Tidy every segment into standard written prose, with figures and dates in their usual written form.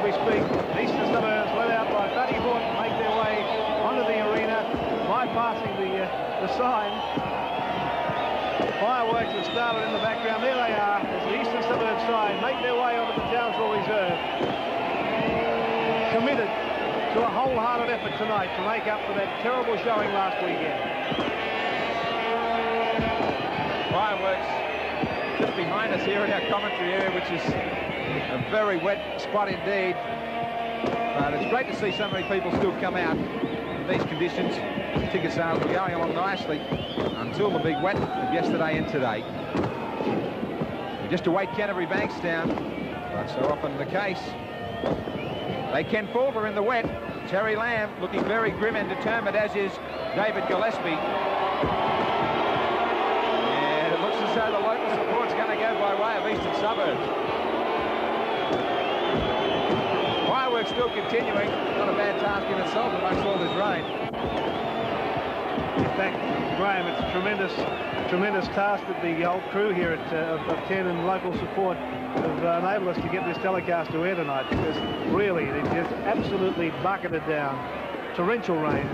we speak. Eastern Suburbs led out by Buddy Horton make their way onto the arena, bypassing the sign. Fireworks have started in the background. There they are, as the Eastern Suburbs side make their way onto the Townsville Reserve. Committed to a wholehearted effort tonight to make up for that terrible showing last weekend. Fireworks just behind us here in our commentary area, which is a very wet spot indeed. But it's great to see so many people still come out in these conditions. Ticket sales were going along nicely until the big wet of yesterday and today. And just await Canterbury Bankstown, but so often the case, they can falter in the wet. Terry Lamb looking very grim and determined, as is David Gillespie. And it looks as though the local support's going to go by way of Eastern Suburbs. Fireworks still continuing. Not a bad task in itself amongst all this rain. In fact, Graham, it's a tremendous task that the old crew here of 10 and local support have enabled us to get this telecast to air tonight, because really it just absolutely bucketed down. Torrential rain.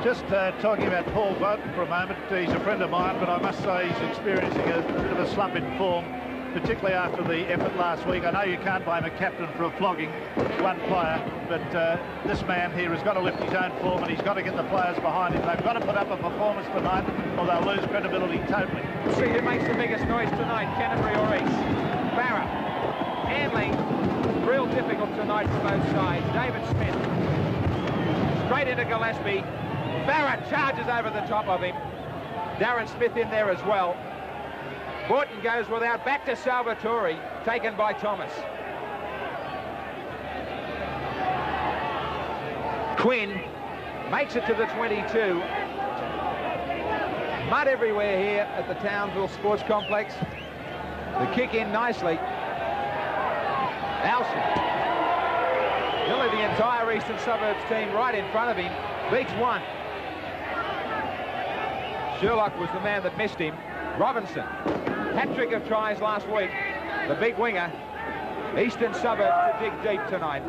Just talking about Paul Bowden for a moment. He's a friend of mine, but I must say he's experiencing a bit of a slump in form, particularly after the effort last week. I know you can't blame a captain for flogging one player, but this man here has got to lift his own form, and he's got to get the players behind him. They've got to put up a performance tonight, or they'll lose credibility totally. See who makes the biggest noise tonight, Canterbury or East. Barrett. Handling, real difficult tonight for both sides. David Smith. Straight into Gillespie. Barrett charges over the top of him. Darren Smith in there as well. Borton goes without, back to Salvatore, taken by Thomas. Quinn makes it to the 22. Mud everywhere here at the Townsville Sports Complex. The kick in nicely. Alson. Nearly the entire Eastern Suburbs team right in front of him. Beats one. Sherlock was the man that missed him. Robinson. Hat-trick of tries last week. The big winger. Eastern Suburbs to dig deep tonight.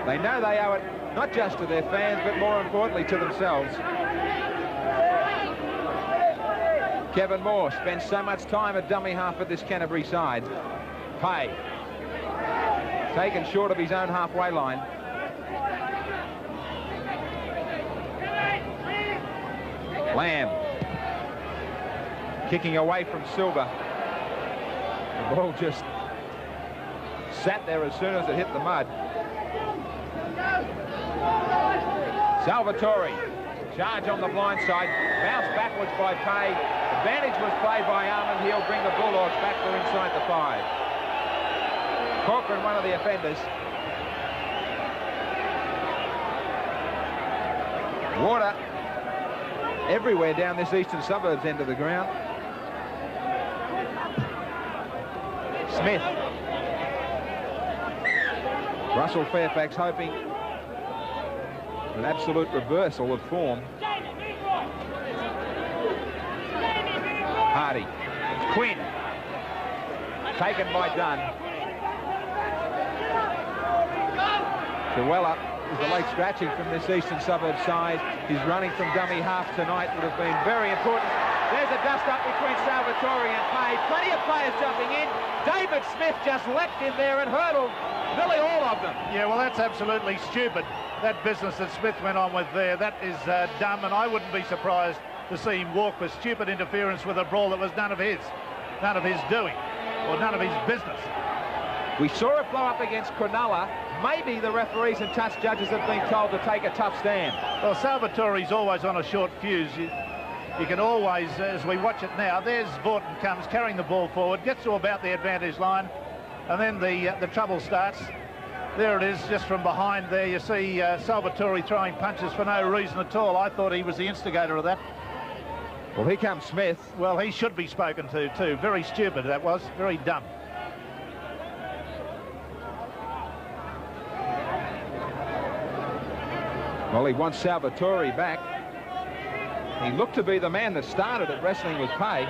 They know they owe it not just to their fans, but more importantly to themselves. Kevin Moore spends so much time at dummy half at this Canterbury side. Pay. Taken short of his own halfway line. Lamb. Kicking away from Silva. The ball just sat there as soon as it hit the mud. Salvatore. Charge on the blind side. Bounce backwards by Pay. Advantage was played by Armand. He'll bring the Bulldogs back to inside the 5. Corcoran, one of the offenders. Water everywhere down this Eastern Suburbs end of the ground. Smith. Russell Fairfax hoping for an absolute reversal of form. Hardy. Quinn. Taken by Dunn. Terwella is the late scratching from this Eastern Suburbs side. His running from dummy half tonight would have been very important. There's a dust-up between Salvatore and Pay. Plenty of players jumping in. David Smith just leapt in there and hurdled nearly all of them. Yeah, well, that's absolutely stupid. That business that Smith went on with there, that is dumb, and I wouldn't be surprised to see him walk for stupid interference with a brawl that was none of his doing, or none of his business. We saw it blow up against Cronulla. Maybe the referees and touch judges have been told to take a tough stand. Well, Salvatore's always on a short fuse. You can always, as we watch it now, there's Vorton comes carrying the ball forward, gets to about the advantage line, and then the trouble starts. There it is, just from behind there. You see Salvatore throwing punches for no reason at all. I thought he was the instigator of that. Well, here comes Smith. Well, he should be spoken to too. Very stupid that was, very dumb. Well, he wants Salvatore back. He looked to be the man that started at wrestling with Pay.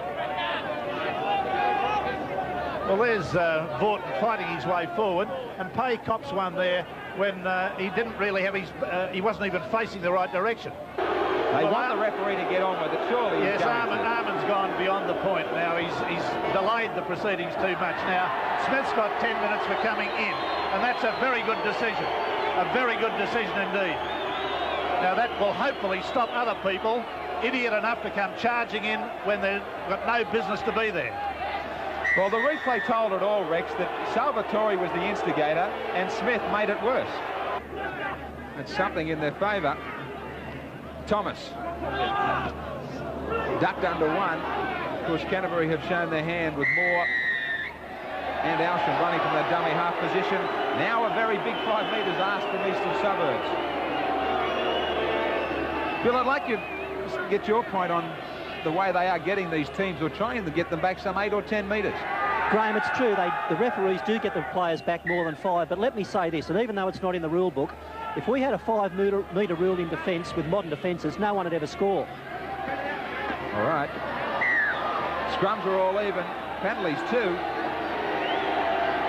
Well, there's Vaughton fighting his way forward, and Pay cops one there when he didn't really have his... he wasn't even facing the right direction. They want the referee to get on with it, surely. Yes, Arman's gone beyond the point now. He's delayed the proceedings too much now. Smith's got 10 minutes for coming in, and that's a very good decision. A very good decision indeed. Now that will hopefully stop other people idiot enough to come charging in when they've got no business to be there. Well, the replay told it all, Rex, that Salvatore was the instigator and Smith made it worse. It's something in their favour. Thomas ducked under one. Of course, Canterbury have shown their hand with Moore and Alsham running from the dummy half position. Now a very big 5 metres asked from Eastern Suburbs. Bill, I'd like you to get your point on the way they are getting these teams, or trying to get them back some 8 or 10 metres. Graham, it's true, the referees do get the players back more than 5, but let me say this, and even though it's not in the rule book, if we had a 5 metre rule in defence with modern defences, no one would ever score. All right. Scrums are all even. Penalties too.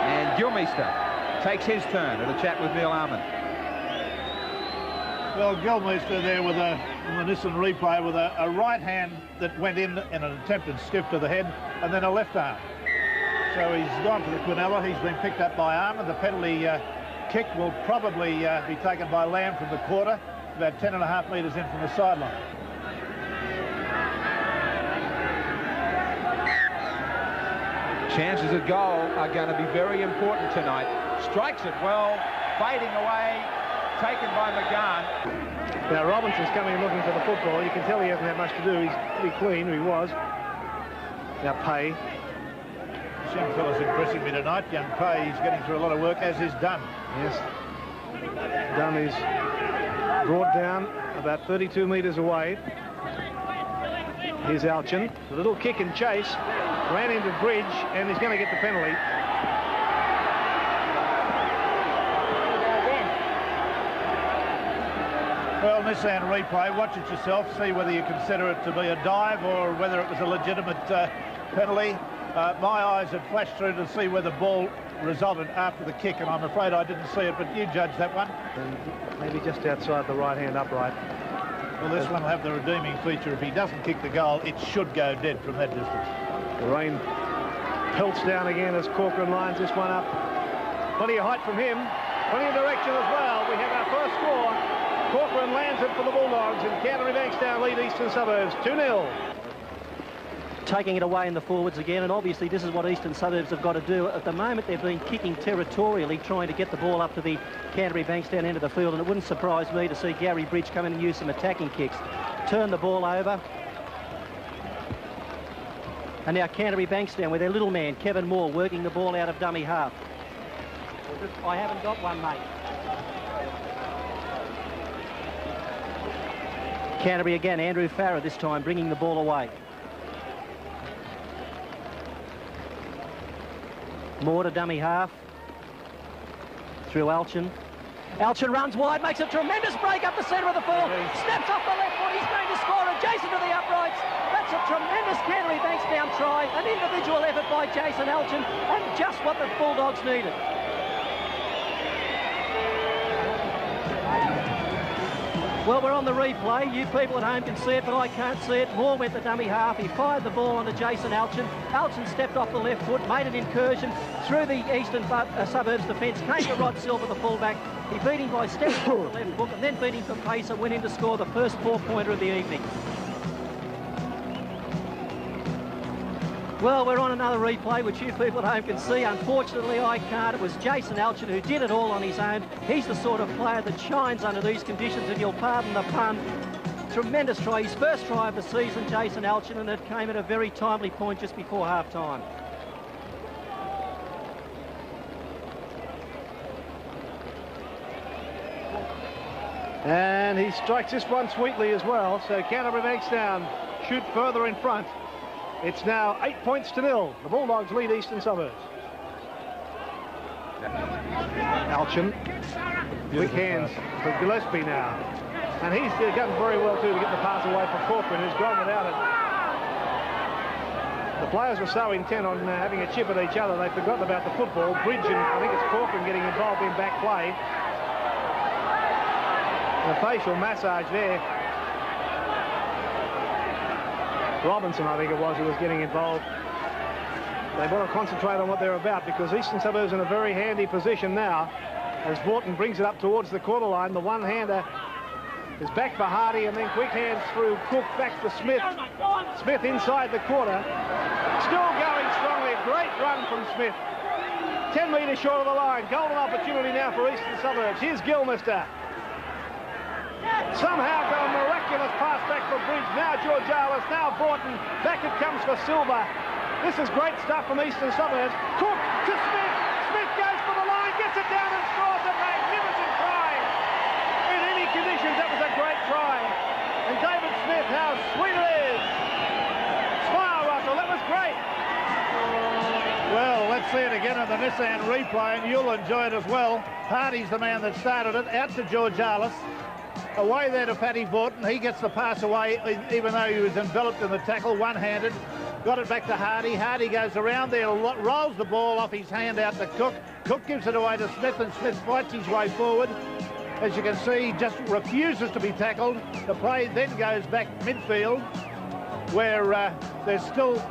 And Gilmeister takes his turn at a chat with Neil Arman. Well, Gilmeister there with a Nissan replay with a right hand that went in an attempted stiff to the head, and then a left arm. So he's gone for the Quinella. He's been picked up by Arman. The penalty kick will probably be taken by Lamb from the quarter, about 10.5 metres in from the sideline. Chances at goal are going to be very important tonight. Strikes it well, fading away, taken by McGahn. Now Robinson's coming and looking for the football. You can tell he hasn't had much to do. He's pretty clean, he was. Now Pay. This young fella's impressing me tonight. Young Pay, he's getting through a lot of work, as is Dunn. Yes. Dunn is brought down about 32 metres away. Here's Alchin. A little kick and chase. Ran into Bridge, and he's going to get the penalty. Well, Nissan replay, watch it yourself, see whether you consider it to be a dive or whether it was a legitimate penalty. My eyes had flashed through to see where the ball resulted after the kick, and I'm afraid I didn't see it, but you judge that one. And maybe just outside the right-hand upright. Well, this one will have the redeeming feature. If he doesn't kick the goal, it should go dead from that distance. The rain pelts down again as Corcoran lines this one up. Plenty of height from him, plenty of direction as well. We have our first score. Corcoran lands it for the Bulldogs, and Canterbury Bankstown lead Eastern Suburbs 2-0. Taking it away in the forwards again, and obviously this is what Eastern Suburbs have got to do. At the moment they've been kicking territorially, trying to get the ball up to the Canterbury Bankstown end of the field, and it wouldn't surprise me to see Gary Bridge come in and use some attacking kicks. Turn the ball over. And now Canterbury Bankstown with their little man, Kevin Moore, working the ball out of dummy half. I haven't got one, mate. Canterbury again, Andrew Farrer this time, bringing the ball away. Moore to dummy half. Through Alchin. Alchin runs wide, makes a tremendous break up the centre of the field. Snaps off the left foot, he's going to score adjacent to the uprights. That's a tremendous Canterbury Bankstown try. An individual effort by Jason Alchin, and just what the Bulldogs needed. Well, we're on the replay. You people at home can see it, but I can't see it. Moore went the dummy half. He fired the ball onto Jason Alchin. Alchin stepped off the left foot, made an incursion through the Eastern Suburbs defence, came to Rod Silva, the fullback. He beat him by stepping off the left foot, and then beat him for pace and went in to score the first 4-pointer of the evening. Well, we're on another replay, which you people at home can see. Unfortunately, I can't. It was Jason Alchin who did it all on his own. He's the sort of player that shines under these conditions, and you'll pardon the pun. Tremendous try. His first try of the season, Jason Alchin, and it came at a very timely point just before half-time. And he strikes this one sweetly as well, so Canterbury Bankstown shoot further in front. It's now 8-0. The Bulldogs lead Eastern Suburbs. Alchin, quick hands for Gillespie now. And he's done very well too to get the pass away from Corcoran, who's gone without it. The players were so intent on having a chip at each other, they've forgotten about the football. Bridge and I think it's Corcoran getting involved in back play. And a facial massage there. Robinson, I think it was, who was getting involved. They want to concentrate on what they're about, because Eastern Suburbs in a very handy position now as Vorton brings it up towards the quarter line. The one-hander is back for Hardy, and then quick hands through Cook, back for Smith. Smith inside the quarter, still going strongly. A great run from Smith. 10 metres short of the line. Golden opportunity now for Eastern Suburbs. Here's Gilmister. Somehow got a miraculous pass back for Bridge. Now Georgialis, now Vorton. Back it comes for Silva. This is great stuff from Eastern Suburbs. Cook to Smith. Smith goes for the line, gets it down and scores a magnificent try. In any conditions, that was a great try. And David Smith, how sweet it is. Smile, Russell, that was great. Well, let's see it again on the Nissan replay, and you'll enjoy it as well. Hardy's the man that started it, out to Georgialis. Away there to Paddy Vorton. He gets the pass away, even though he was enveloped in the tackle, one-handed. Got it back to Hardy. Hardy goes around there, rolls the ball off his hand out to Cook. Cook gives it away to Smith, and Smith fights his way forward. As you can see, he just refuses to be tackled. The play then goes back midfield, where there's still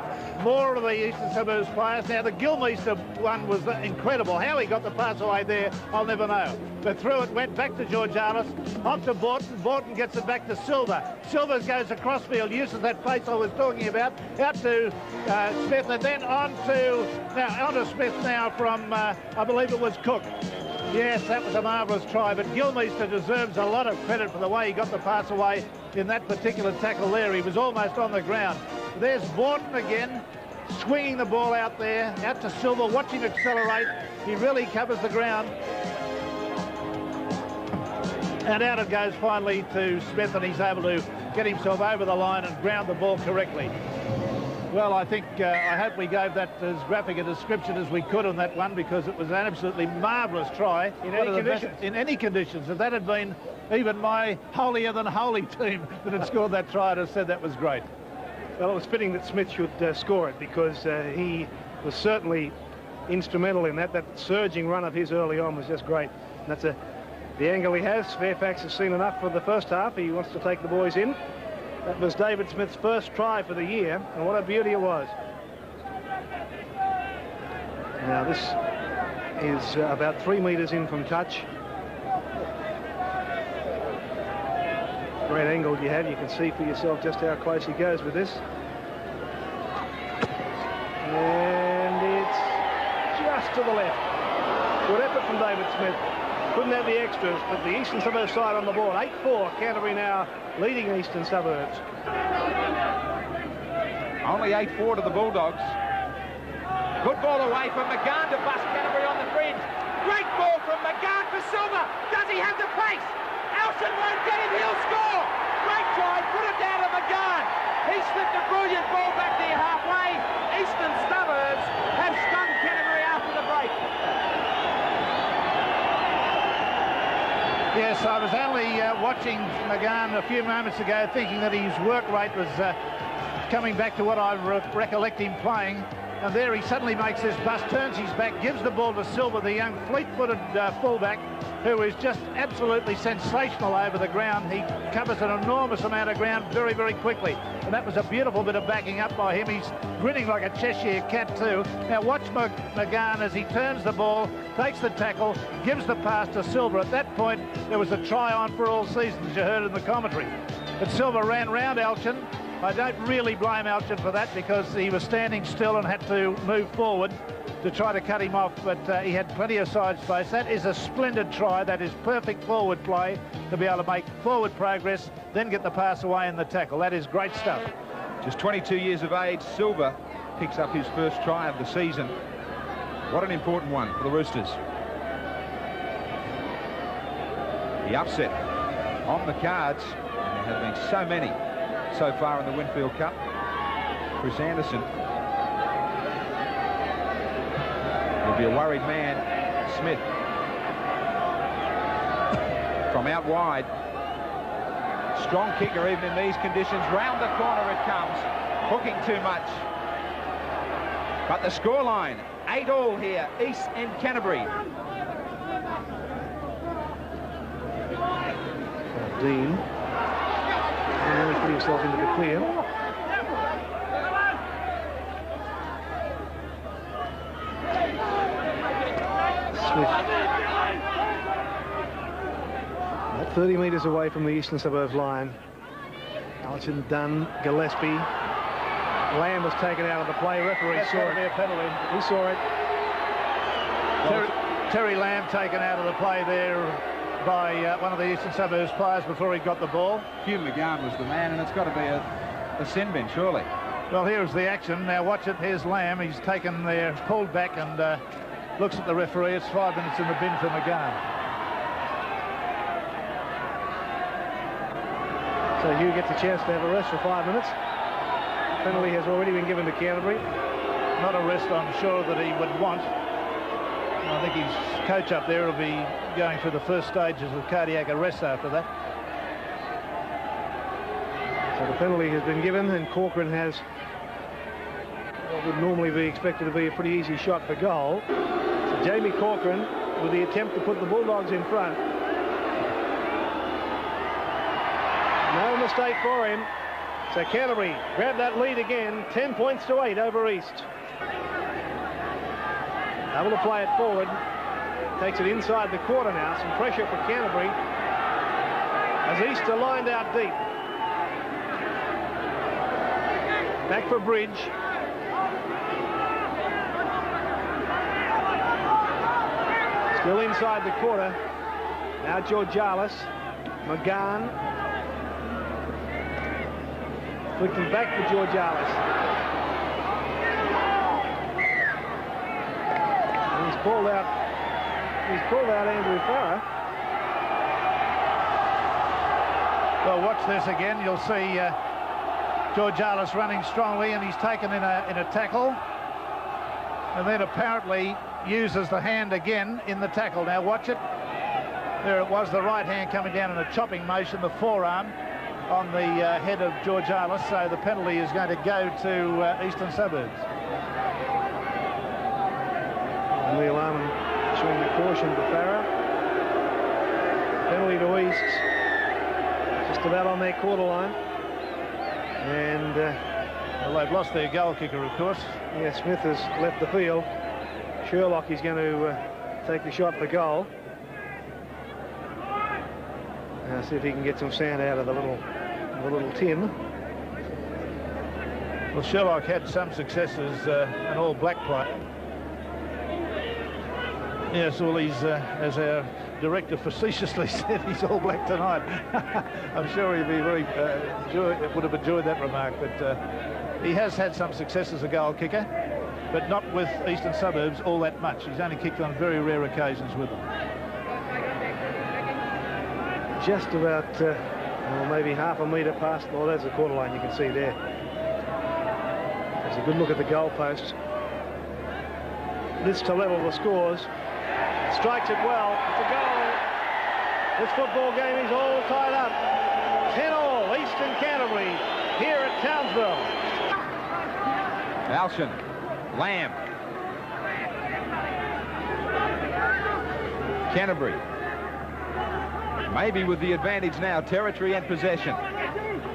more of the Eastern Suburbs players. Now, the Gilmeister one was incredible. How he got the pass away there, I'll never know. But through it, went back to Georgialis, on to Vorton. Vorton gets it back to Silva. Silva goes across field, uses that pace I was talking about, out to Smith, and then on to Smith now from, I believe it was Cook. Yes, that was a marvellous try, but Gilmeister deserves a lot of credit for the way he got the pass away in that particular tackle there. He was almost on the ground. There's Vorton again, swinging the ball out there, out to Silva, watch him accelerate. He really covers the ground. And out it goes finally to Smith, and he's able to get himself over the line and ground the ball correctly. Well, I think, I hope we gave that as graphic a description as we could on that one, because it was an absolutely marvellous try. In any conditions. If that had been even my holier-than-holy team that had scored that try, I'd have said that was great. Well, it was fitting that Smith should score it, because he was certainly instrumental in that. That surging run of his early on was just great. And that's the angle he has. Fairfax has seen enough for the first half. He wants to take the boys in. That was David Smith's first try for the year, and what a beauty it was. Now this is about 3 metres in from touch. Great angle you have. You can see for yourself just how close he goes with this. And it's just to the left. Good effort from David Smith. Couldn't have the extras, but the Eastern Suburbs side on the board. 8-4, Canterbury now leading Eastern Suburbs. Only 8-4 to the Bulldogs. Good ball away from McGann to bust Canterbury on the fringe. Great ball from McGann for Silva. Does he have the pace? Elson won't get him, he'll score. Great try, put it down to McGann. He slipped a brilliant ball back near halfway. Eastern Suburbs have stung Canterbury after the break. Yes, I was only watching McGann a few moments ago, thinking that his work rate was coming back to what I recollect him playing. And there he suddenly makes this bust, turns his back, gives the ball to Silva, the young fleet-footed fullback, who is just absolutely sensational over the ground. He covers an enormous amount of ground very, very quickly. And that was a beautiful bit of backing up by him. He's grinning like a Cheshire cat too. Now watch McGann as he turns the ball, takes the tackle, gives the pass to Silva. At that point, there was a try on for all season, as you heard in the commentary. But Silva ran round Alchin. I don't really blame Alchin for that, because he was standing still and had to move forward to try to cut him off, but he had plenty of side space. That is a splendid try. That is perfect forward play to be able to make forward progress, then get the pass away in the tackle. That is great stuff. Just 22 years of age, Silva picks up his first try of the season. What an important one for the Roosters. The upset on the cards, and there have been so many so far in the Winfield Cup. Chris Anderson will be a worried man. Smith from out wide. Strong kicker even in these conditions. Round the corner it comes. Hooking too much. But the scoreline, 8-all here, East and Canterbury. Dean. And really put himself into the clear. Smith. About 30 metres away from the Eastern Suburbs line. Alchin, Dunn, Gillespie. Lamb was taken out of the play. Referee saw it. A penalty. He saw it. Terry Lamb taken out of the play there by one of the Eastern Suburbs players before he got the ball. Hugh McGowan was the man, and it's got to be a sin bin, surely. Well, here's the action. Now watch it. Here's Lamb. He's taken there, pulled back, and looks at the referee. It's 5 minutes in the bin for McGowan. So Hugh gets a chance to have a rest for 5 minutes. Penalty has already been given to Canterbury. Not a rest, I'm sure, that he would want. I think his coach up there will be going through the first stages of cardiac arrest after that. So the penalty has been given, and Corcoran has what would normally be expected to be a pretty easy shot for goal. So Jamie Corcoran with the attempt to put the Bulldogs in front. No mistake for him. So Canterbury grab that lead again, 10 points to 8 over East. Able to play it forward. Takes it inside the quarter now. Some pressure for Canterbury as East are lined out deep. Back for Bridge. Still inside the quarter. Now Georgialis. McGowan. Flicking back for Georgialis. He's pulled out Andrew Farrer. Well, watch this again. You'll see Georgialis running strongly, and he's taken in a tackle, and then apparently uses the hand again in the tackle. Now watch it. There it was, the right hand coming down in a chopping motion, the forearm on the head of Georgialis. So the penalty is going to go to Eastern Suburbs. Neil Arman showing the caution to Farrer. Penalty to East. Just about on their quarter line. And well, they've lost their goal kicker, of course. Yeah, Smith has left the field. Sherlock is going to take the shot for goal. Now see if he can get some sand out of the little tin. Well, Sherlock had some success as an all-black player. Yes, well, he's, as our director facetiously said, he's all black tonight. I'm sure he'd be very would have enjoyed that remark, but he has had some success as a goal kicker, but not with Eastern Suburbs all that much. He's only kicked on very rare occasions with them. Just about, well, maybe half a metre past, well, there's the quarter line you can see there. There's a good look at the goalpost. This to level the scores. Strikes it well. It's a goal. This football game is all tied up. 10-all, East and Canterbury here at Townsville. Alchin, Lamb. Canterbury. Maybe with the advantage now, territory and possession.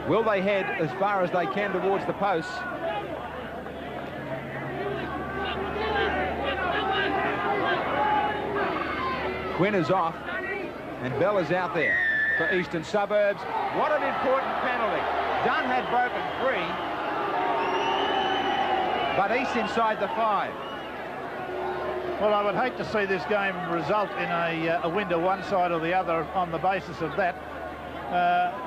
Will they head as far as they can towards the posts? Quinn is off, and Bell is out there for Eastern Suburbs. What an important penalty. Dunn had broken free, but East inside the 5. Well, I would hate to see this game result in a win to one side or the other on the basis of that.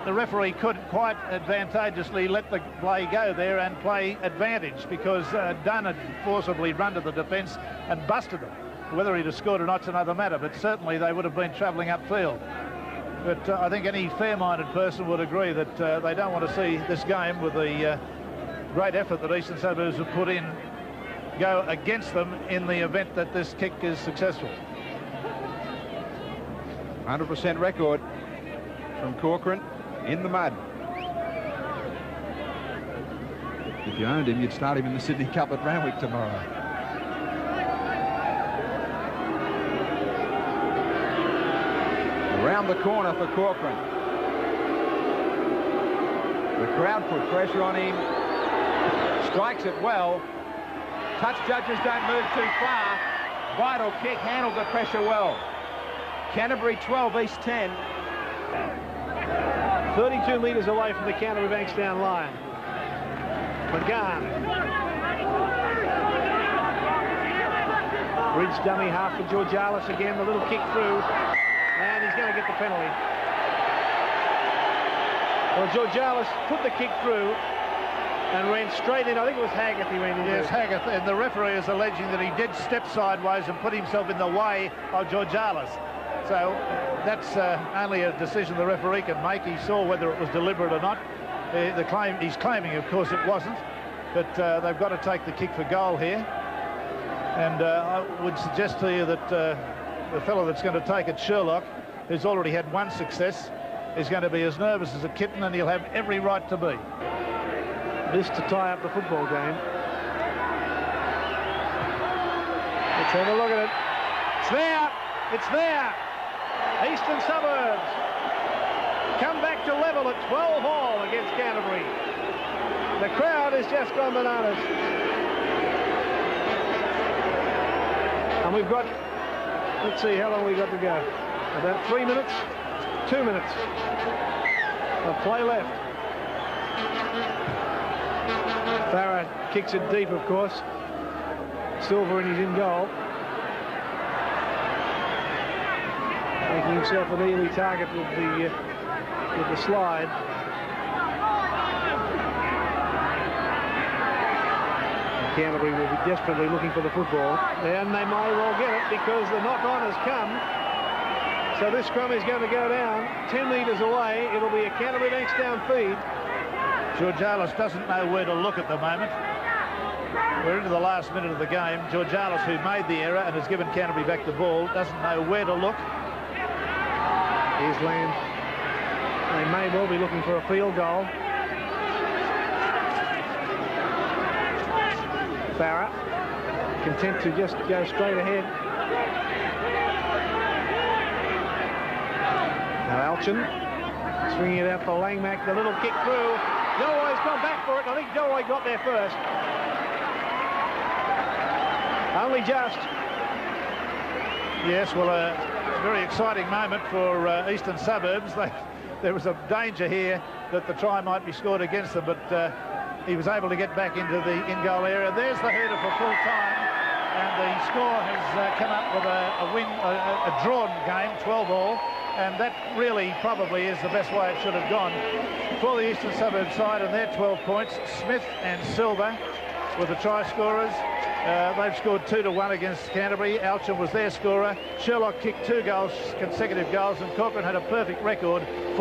The referee could quite advantageously let the play go there and play advantage, because Dunn had forcibly run to the defence and busted them. Whether he'd have scored or not's another matter, but certainly they would have been travelling upfield. But I think any fair-minded person would agree that they don't want to see this game, with the great effort that Eastern Suburbs have put in, go against them in the event that this kick is successful. 100% record from Corcoran in the mud. If you owned him, you'd start him in the Sydney Cup at Randwick tomorrow. Round the corner for Corcoran. The crowd put pressure on him. Strikes it well. Touch judges don't move too far. Vital kick, handled the pressure well. Canterbury 12, East 10. 32 metres away from the Canterbury Bankstown line. McGahn. Bridge dummy half for Georgialis again. The little kick through. And he's going to get the penalty. Well, Georgialis put the kick through and ran straight in. I think it was Haggith he ran into. Yes, Haggith. And the referee is alleging that he did step sideways and put himself in the way of Georgialis. So that's only a decision the referee can make. He saw whether it was deliberate or not. He's claiming, of course, it wasn't. But they've got to take the kick for goal here. And I would suggest to you that the fellow that's going to take it, Sherlock, who's already had one success, is going to be as nervous as a kitten, and he'll have every right to be. This to tie up the football game. Let's have a look at it. It's there. It's there. Eastern Suburbs come back to level at 12-all against Canterbury. The crowd has just gone bananas. And we've got, let's see, how long we got to go? About 3 minutes, 2 minutes of play left. Farah kicks it deep, of course. Silva, and he's in goal. Making himself an early target with the slide. Canterbury will be desperately looking for the football, and they may well get it because the knock-on has come. So this scrum is going to go down 10 metres away. It'll be a Canterbury Bankstown feed. Georgialis doesn't know where to look at the moment. We're into the last minute of the game. Georgialis, who made the error and has given Canterbury back the ball, doesn't know where to look. Here's Land. They may well be looking for a field goal. Farah, content to just go straight ahead. Now Alchin, swinging it out for Langmack. The little kick through. Delroy's gone back for it. I think Delroy got there first. Only just. Yes, well, a very exciting moment for Eastern Suburbs. There was a danger here that the try might be scored against them, but he was able to get back into the in-goal area. There's the hooter for full time, and the score has come up with a drawn game, 12-all, and that really probably is the best way it should have gone for the Eastern Suburbs side, and their 12 points. Smith and Silva were the try scorers. They've scored 2-1 against Canterbury. Alchin was their scorer. Sherlock kicked 2 goals, consecutive goals, and Corcoran had a perfect record for